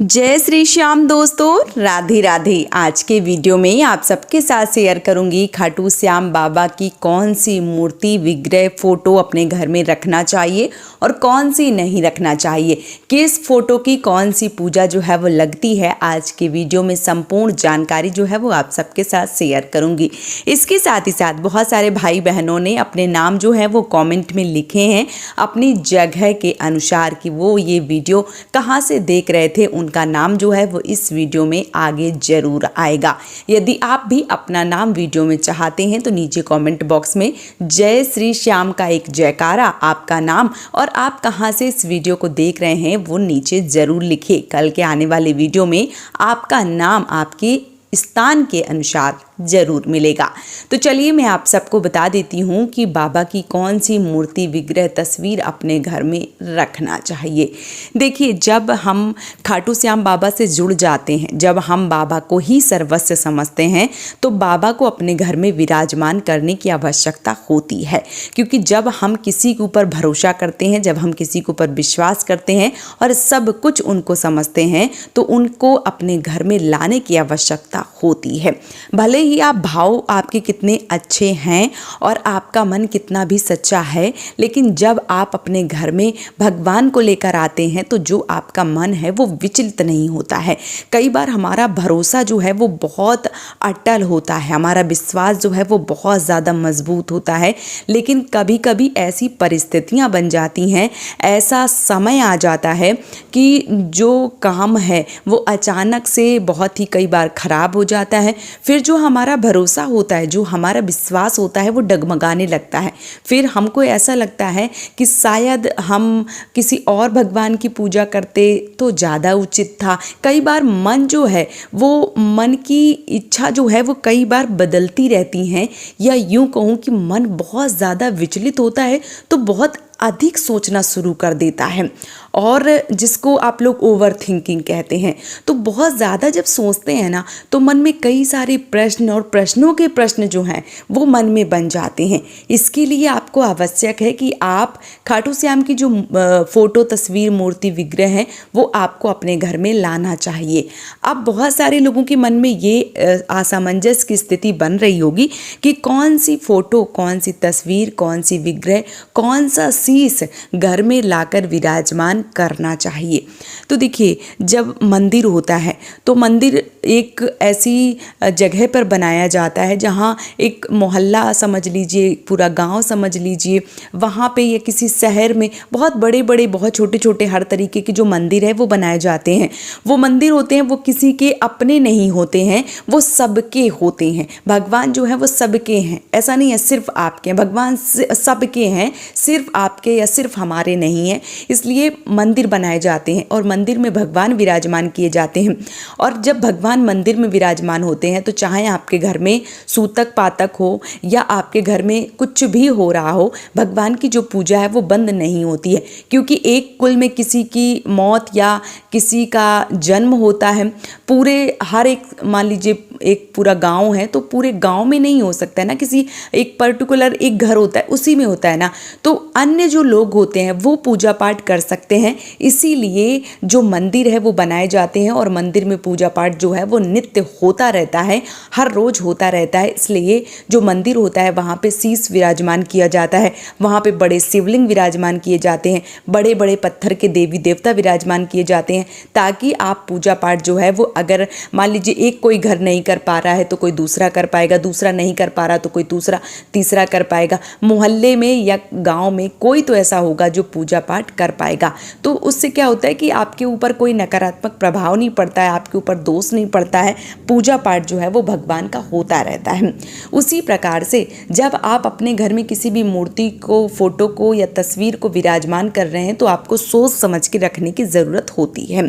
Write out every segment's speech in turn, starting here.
जय श्री श्याम दोस्तों, राधे राधे। आज के वीडियो में आप सबके साथ शेयर करूंगी खाटू श्याम बाबा की कौन सी मूर्ति, विग्रह, फोटो अपने घर में रखना चाहिए और कौन सी नहीं रखना चाहिए, किस फोटो की कौन सी पूजा जो है वो लगती है। आज के वीडियो में संपूर्ण जानकारी जो है वो आप सबके साथ शेयर करूंगी। इसके साथ ही साथ बहुत सारे भाई बहनों ने अपने नाम जो है वो कमेंट में लिखे हैं अपनी जगह के अनुसार कि वो ये वीडियो कहाँ से देख रहे थे। उनका नाम जो है वो इस वीडियो में आगे जरूर आएगा। यदि आप भी अपना नाम वीडियो में चाहते हैं तो नीचे कमेंट बॉक्स में जय श्री श्याम का एक जयकारा, आपका नाम और आप कहां से इस वीडियो को देख रहे हैं वो नीचे जरूर लिखिए। कल के आने वाले वीडियो में आपका नाम आपके स्थान के अनुसार जरूर मिलेगा। तो चलिए मैं आप सबको बता देती हूँ कि बाबा की कौन सी मूर्ति, विग्रह, तस्वीर अपने घर में रखना चाहिए। देखिए, जब हम खाटू श्याम बाबा से जुड़ जाते हैं, जब हम बाबा को ही सर्वस्व समझते हैं तो बाबा को अपने घर में विराजमान करने की आवश्यकता होती है। क्योंकि जब हम किसी के ऊपर भरोसा करते हैं, जब हम किसी के ऊपर विश्वास करते हैं और सब कुछ उनको समझते हैं तो उनको अपने घर में लाने की आवश्यकता होती है। भले ही आप भाव आपके कितने अच्छे हैं और आपका मन कितना भी सच्चा है, लेकिन जब आप अपने घर में भगवान को लेकर आते हैं तो जो आपका मन है वो विचलित नहीं होता है। कई बार हमारा भरोसा जो है वो बहुत अटल होता है, हमारा विश्वास जो है वो बहुत ज़्यादा मजबूत होता है, लेकिन कभी कभी ऐसी परिस्थितियां बन जाती हैं, ऐसा समय आ जाता है कि जो काम है वो अचानक से बहुत ही कई बार खराब हो जाता है। फिर जो हमारा भरोसा होता है, जो हमारा विश्वास होता है वो डगमगाने लगता है। फिर हमको ऐसा लगता है कि शायद हम किसी और भगवान की पूजा करते तो ज़्यादा उचित था। कई बार मन जो है वो, मन की इच्छा जो है वो कई बार बदलती रहती हैं, या यूँ कहूँ कि मन बहुत ज़्यादा विचलित होता है तो बहुत अधिक सोचना शुरू कर देता है, और जिसको आप लोग ओवर थिंकिंग कहते हैं। तो बहुत ज़्यादा जब सोचते हैं ना तो मन में कई सारे प्रश्न और प्रश्नों के प्रश्न जो हैं वो मन में बन जाते हैं। इसके लिए आपको आवश्यक है कि आप खाटू श्याम की जो फोटो, तस्वीर, मूर्ति, विग्रह हैं वो आपको अपने घर में लाना चाहिए। अब बहुत सारे लोगों के मन में ये असमंजस की स्थिति बन रही होगी कि कौन सी फोटो, कौन सी तस्वीर, कौन सी विग्रह, कौन सा शीश घर में लाकर विराजमान करना चाहिए। तो देखिए, जब मंदिर होता है तो मंदिर एक ऐसी जगह पर बनाया जाता है जहाँ एक मोहल्ला समझ लीजिए, पूरा गांव समझ लीजिए, वहाँ पे या किसी शहर में बहुत बड़े बड़े, बहुत छोटे छोटे, हर तरीके के जो मंदिर है वो बनाए जाते हैं। वो मंदिर होते हैं वो किसी के अपने नहीं होते हैं, वो सबके होते हैं। भगवान जो है वो सबके हैं, ऐसा नहीं है सिर्फ आपके हैं। भगवान सबके हैं, सिर्फ आपके या सिर्फ हमारे नहीं है। इसलिए मंदिर बनाए जाते हैं और मंदिर में भगवान विराजमान किए जाते हैं। और जब भगवान मंदिर में विराजमान होते हैं तो चाहे आपके घर में सूतक पातक हो या आपके घर में कुछ भी हो रहा हो, भगवान की जो पूजा है वो बंद नहीं होती है। क्योंकि एक कुल में किसी की मौत या किसी का जन्म होता है, पूरे हर एक, मान लीजिए एक पूरा गांव है तो पूरे गांव में नहीं हो सकता है ना, किसी एक पर्टिकुलर एक घर होता है उसी में होता है ना, तो अन्य जो लोग होते हैं वो पूजा पाठ कर सकते हैं। इसीलिए जो मंदिर है वो बनाए जाते हैं और मंदिर में पूजा पाठ जो है वो नित्य होता रहता है, हर रोज होता रहता है। इसलिए जो मंदिर होता है वहाँ पे शीश विराजमान किया जाता है, वहाँ पे बड़े शिवलिंग विराजमान किए जाते हैं, बड़े बड़े पत्थर के देवी देवता विराजमान किए जाते हैं, ताकि आप पूजा पाठ जो है वो, अगर मान लीजिए एक कोई घर नहीं कर पा रहा है तो कोई दूसरा कर पाएगा, दूसरा नहीं कर पा रहा तो कोई दूसरा, तीसरा कर पाएगा, मोहल्ले में या गांव में कोई तो ऐसा होगा जो पूजा पाठ कर पाएगा। तो उससे क्या होता है कि आपके ऊपर कोई नकारात्मक प्रभाव नहीं पड़ता है, आपके ऊपर दोष नहीं पड़ता है, पूजा पाठ जो है वो भगवान का होता रहता है। उसी प्रकार से जब आप अपने घर में किसी भी मूर्ति को, फोटो को या तस्वीर को विराजमान कर रहे हैं तो आपको सोच समझ के रखने की ज़रूरत होती है।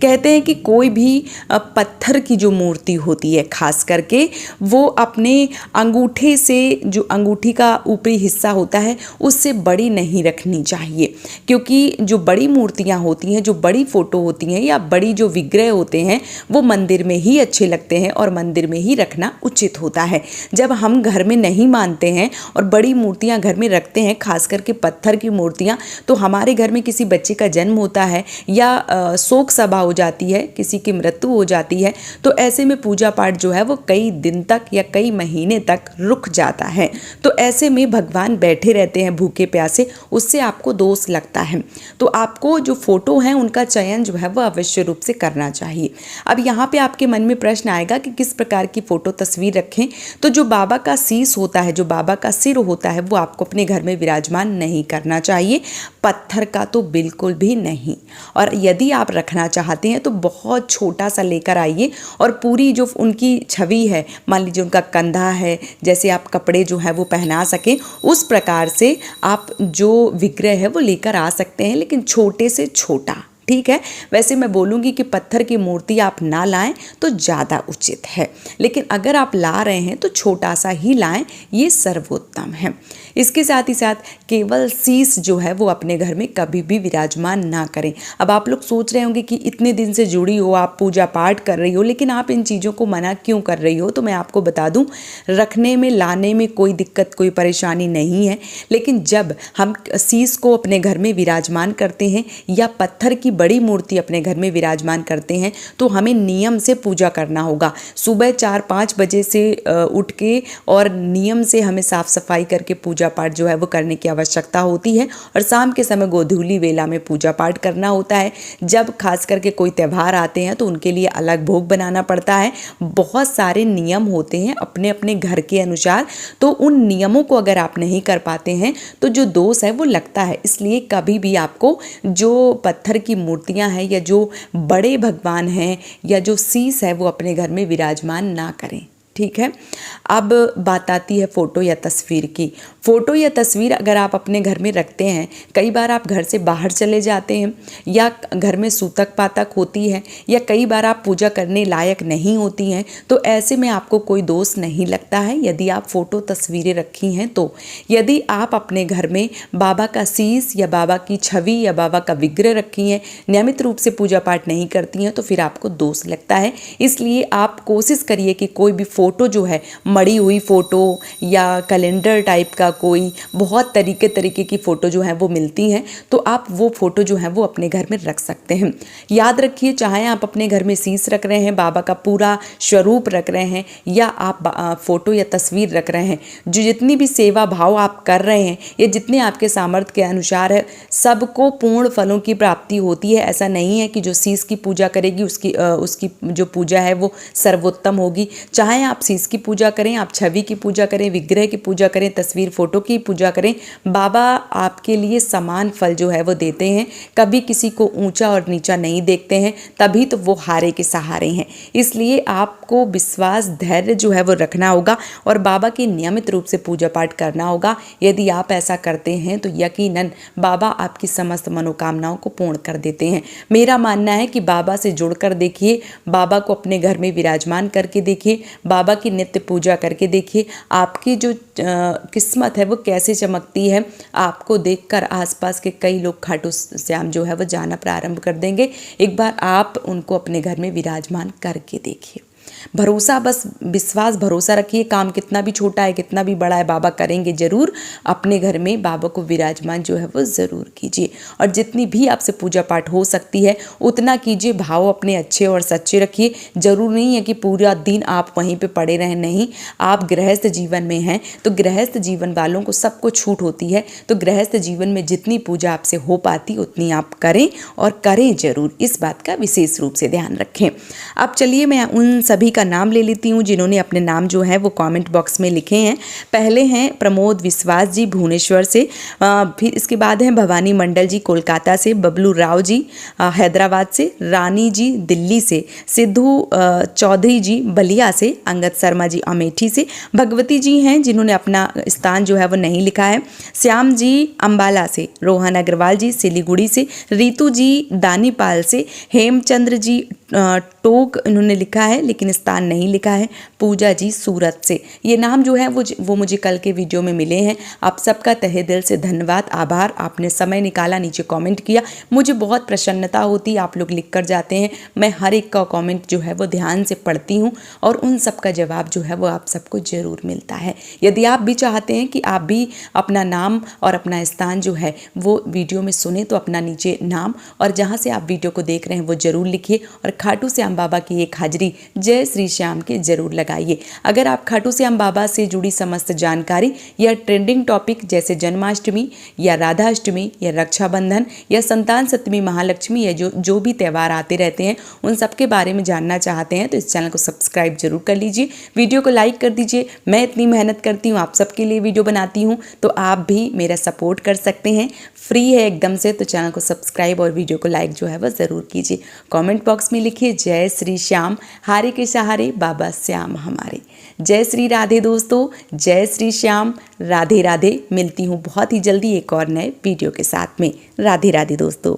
कहते हैं कि कोई भी पत्थर की जो मूर्ति होती है खास करके, वो अपने अंगूठे से, जो अंगूठी का ऊपरी हिस्सा होता है उससे बड़ी नहीं रखनी चाहिए। क्योंकि जो बड़ी बड़ी मूर्तियाँ होती हैं, जो बड़ी फ़ोटो होती हैं या बड़ी जो विग्रह होते हैं वो मंदिर में ही अच्छे लगते हैं और मंदिर में ही रखना उचित होता है। जब हम घर में नहीं मानते हैं और बड़ी मूर्तियाँ घर में रखते हैं, खास करके पत्थर की मूर्तियाँ, तो हमारे घर में किसी बच्चे का जन्म होता है या शोक सभा हो जाती है, किसी की मृत्यु हो जाती है, तो ऐसे में पूजा पाठ जो है वो कई दिन तक या कई महीने तक रुक जाता है। तो ऐसे में भगवान बैठे रहते हैं भूखे प्यासे, उससे आपको दोष लगता है। तो आपको जो फोटो हैं उनका चयन जो है वो अवश्य रूप से करना चाहिए। अब यहाँ पे आपके मन में प्रश्न आएगा कि किस प्रकार की फ़ोटो तस्वीर रखें। तो जो बाबा का शीश होता है, जो बाबा का सिर होता है, वो आपको अपने घर में विराजमान नहीं करना चाहिए, पत्थर का तो बिल्कुल भी नहीं। और यदि आप रखना चाहते हैं तो बहुत छोटा सा लेकर आइए और पूरी जो उनकी छवि है, मान लीजिए उनका कंधा है, जैसे आप कपड़े जो है वो पहना सकें, उस प्रकार से आप जो विग्रह है वो लेकर आ सकते हैं, लेकिन छोटे से छोटा, ठीक है। वैसे मैं बोलूँगी कि पत्थर की मूर्ति आप ना लाएं तो ज़्यादा उचित है, लेकिन अगर आप ला रहे हैं तो छोटा सा ही लाएं, ये सर्वोत्तम है। इसके साथ ही साथ केवल शीश जो है वो अपने घर में कभी भी विराजमान ना करें। अब आप लोग सोच रहे होंगे कि इतने दिन से जुड़ी हो, आप पूजा पाठ कर रही हो, लेकिन आप इन चीज़ों को मना क्यों कर रही हो? तो मैं आपको बता दूं, रखने में, लाने में कोई दिक्कत, कोई परेशानी नहीं है, लेकिन जब हम शीश को अपने घर में विराजमान करते हैं या पत्थर की बड़ी मूर्ति अपने घर में विराजमान करते हैं तो हमें नियम से पूजा करना होगा। सुबह 4-5 बजे से उठ के और नियम से हमें साफ सफाई करके पूजा पाठ जो है वो करने की आवश्यकता होती है, और शाम के समय गोधूली वेला में पूजा पाठ करना होता है। जब खास करके कोई त्यौहार आते हैं तो उनके लिए अलग भोग बनाना पड़ता है। बहुत सारे नियम होते हैं अपने अपने घर के अनुसार, तो उन नियमों को अगर आप नहीं कर पाते हैं तो जो दोष है वो लगता है। इसलिए कभी भी आपको जो पत्थर की मूर्तियां हैं या जो बड़े भगवान हैं या जो शीश है वो अपने घर में विराजमान ना करें, ठीक है। अब बात आती है फ़ोटो या तस्वीर की। फ़ोटो या तस्वीर अगर आप अपने घर में रखते हैं, कई बार आप घर से बाहर चले जाते हैं या घर में सूतक पातक होती है या कई बार आप पूजा करने लायक नहीं होती हैं, तो ऐसे में आपको कोई दोष नहीं लगता है यदि आप फ़ोटो तस्वीरें रखी हैं तो। यदि आप अपने घर में बाबा का शीश या बाबा की छवि या बाबा का विग्रह रखी हैं, नियमित रूप से पूजा पाठ नहीं करती हैं, तो फिर आपको दोष लगता है। इसलिए आप कोशिश करिए कि कोई भी फ़ोटो जो है, मड़ी हुई फ़ोटो या कैलेंडर टाइप का, कोई बहुत तरीके की फ़ोटो जो है वो मिलती हैं, तो आप वो फ़ोटो जो है वो अपने घर में रख सकते हैं। याद रखिए, चाहे आप अपने घर में शीश रख रहे हैं, बाबा का पूरा स्वरूप रख रहे हैं या आप फ़ोटो या तस्वीर रख रहे हैं, जो जितनी भी सेवा भाव आप कर रहे हैं, ये जितने आपके सामर्थ्य के अनुसार है, सबको पूर्ण फलों की प्राप्ति होती है। ऐसा नहीं है कि जो शीश की पूजा करेगी उसकी जो पूजा है वो सर्वोत्तम होगी। चाहे आप शीश की पूजा करें, आप छवि की पूजा करें, विग्रह की पूजा करें, तस्वीर फोटो की पूजा करें, बाबा आपके लिए समान फल जो है वो देते हैं। कभी किसी को ऊंचा और नीचा नहीं देखते हैं, तभी तो वो हारे के सहारे हैं। इसलिए आपको विश्वास, धैर्य जो है वो रखना होगा और बाबा की नियमित रूप से पूजा पाठ करना होगा। यदि आप ऐसा करते हैं तो यकीनन बाबा आपकी समस्त मनोकामनाओं को पूर्ण कर देते हैं। मेरा मानना है कि बाबा से जुड़कर देखिए, बाबा को अपने घर में विराजमान करके देखिए, बाबा की नित्य पूजा करके देखिए, आपकी जो किस्मत है वो कैसे चमकती है। आपको देखकर आसपास के कई लोग खाटू श्याम जो है वो जाना प्रारंभ कर देंगे। एक बार आप उनको अपने घर में विराजमान करके देखिए। भरोसा, बस विश्वास, भरोसा रखिए। काम कितना भी छोटा है, कितना भी बड़ा है, बाबा करेंगे जरूर। अपने घर में बाबा को विराजमान जो है वो ज़रूर कीजिए, और जितनी भी आपसे पूजा पाठ हो सकती है उतना कीजिए। भाव अपने अच्छे और सच्चे रखिए। जरूर नहीं है कि पूरा दिन आप वहीं पे पड़े रहें, नहीं। आप गृहस्थ जीवन में हैं तो गृहस्थ जीवन वालों को सबको छूट होती है, तो गृहस्थ जीवन में जितनी पूजा आपसे हो पाती उतनी आप करें, और करें जरूर। इस बात का विशेष रूप से ध्यान रखें। अब चलिए मैं उन सभी का नाम ले लेती हूँ जिन्होंने अपने नाम जो है वो कमेंट बॉक्स में लिखे हैं। पहले हैं प्रमोद विश्वास जी भुवनेश्वर से, फिर इसके बाद हैं भवानी मंडल जी कोलकाता से, बबलू राव जी हैदराबाद से, रानी जी दिल्ली से, सिद्धू चौधरी जी बलिया से, अंगद शर्मा जी अमेठी से, भगवती जी हैं जिन्होंने अपना स्थान जो है वो नहीं लिखा है, श्याम जी अम्बाला से, रोहन अग्रवाल जी सिलीगुड़ी से, रीतू जी दानीपाल से, हेमचंद्र जी टोक इन्होंने लिखा है लेकिन स्थान नहीं लिखा है। पूजा जी सूरत से, ये नाम जो है वो मुझे कल के वीडियो में मिले हैं। आप सबका तहे दिल से धन्यवाद, आभार, आपने समय निकाला, नीचे कमेंट किया, मुझे बहुत प्रसन्नता होती है। आप लोग लिख कर जाते हैं, मैं हर एक का कमेंट जो है वो ध्यान से पढ़ती हूँ और उन सब का जवाब जो है वो आप सबको ज़रूर मिलता है। यदि आप भी चाहते हैं कि आप भी अपना नाम और अपना स्थान जो है वो वीडियो में सुने तो अपना नीचे नाम और जहाँ से आप वीडियो को देख रहे हैं वो ज़रूर लिखिए और खाटू श्याम बाबा की एक हाजिरी जय श्री श्याम के जरूर लगाइए। अगर आप खाटू श्याम बाबा से जुड़ी समस्त जानकारी या ट्रेंडिंग टॉपिक जैसे जन्माष्टमी या राधाष्टमी या रक्षाबंधन या संतान सप्तमी, महालक्ष्मी या जो भी त्यौहार आते रहते हैं उन सब के बारे में जानना चाहते हैं तो इस चैनल को सब्सक्राइब जरूर कर लीजिए, वीडियो को लाइक कर दीजिए। मैं इतनी मेहनत करती हूँ, आप सबके लिए वीडियो बनाती हूँ तो आप भी मेरा सपोर्ट कर सकते हैं, फ्री है एकदम से। तो चैनल को सब्सक्राइब और वीडियो को लाइक जो है वह ज़रूर कीजिए। कमेंट बॉक्स में लिखिए जय श्री श्याम, हारे के सहारे बाबा श्याम हमारे। जय श्री राधे दोस्तों, जय श्री श्याम, राधे राधे। मिलती हूँ बहुत ही जल्दी एक और नए वीडियो के साथ में। राधे राधे दोस्तों।